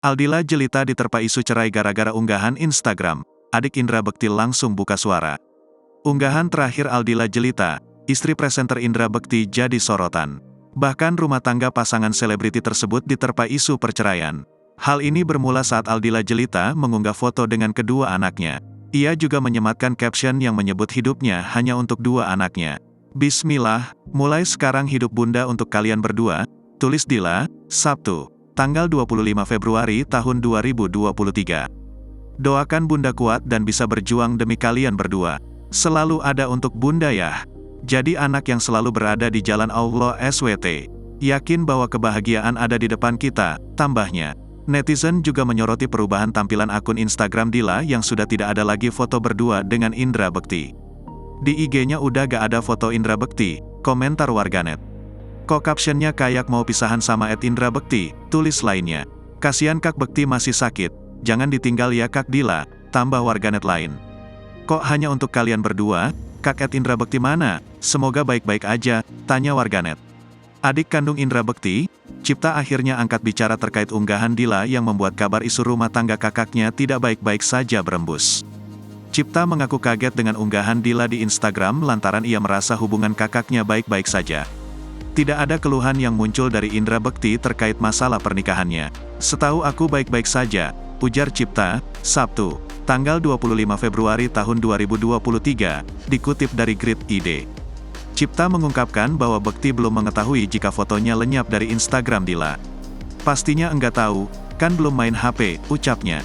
Aldila Jelita diterpa isu cerai gara-gara unggahan Instagram. Adik Indra Bekti langsung buka suara. Unggahan terakhir Aldila Jelita, istri presenter Indra Bekti, jadi sorotan. Bahkan rumah tangga pasangan selebriti tersebut diterpa isu perceraian. Hal ini bermula saat Aldila Jelita mengunggah foto dengan kedua anaknya. Ia juga menyematkan caption yang menyebut hidupnya hanya untuk dua anaknya. Bismillah, mulai sekarang hidup bunda untuk kalian berdua, tulis Dila, Sabtu, tanggal 25 Februari tahun 2023. Doakan bunda kuat dan bisa berjuang demi kalian berdua. Selalu ada untuk bunda ya. Jadi anak yang selalu berada di jalan Allah SWT. Yakin bahwa kebahagiaan ada di depan kita, tambahnya. Netizen juga menyoroti perubahan tampilan akun Instagram Dila yang sudah tidak ada lagi foto berdua dengan Indra Bekti. Di IG-nya udah gak ada foto Indra Bekti, komentar warganet. Kok captionnya kayak mau pisahan sama Indra Bekti, tulis lainnya. Kasian Kak Bekti masih sakit, jangan ditinggal ya Kak Dila, tambah warganet lain. Kok hanya untuk kalian berdua, Kak Indra Bekti mana? Semoga baik-baik aja, tanya warganet. Adik kandung Indra Bekti, Cipta akhirnya angkat bicara terkait unggahan Dila yang membuat kabar isu rumah tangga kakaknya tidak baik-baik saja berembus. Cipta mengaku kaget dengan unggahan Dila di Instagram lantaran ia merasa hubungan kakaknya baik-baik saja. Tidak ada keluhan yang muncul dari Indra Bekti terkait masalah pernikahannya. Setahu aku baik-baik saja, ujar Cipta, Sabtu, tanggal 25 Februari tahun 2023, dikutip dari Grid ID. Cipta mengungkapkan bahwa Bekti belum mengetahui jika fotonya lenyap dari Instagram Dila. Pastinya enggak tahu, kan belum main HP, ucapnya.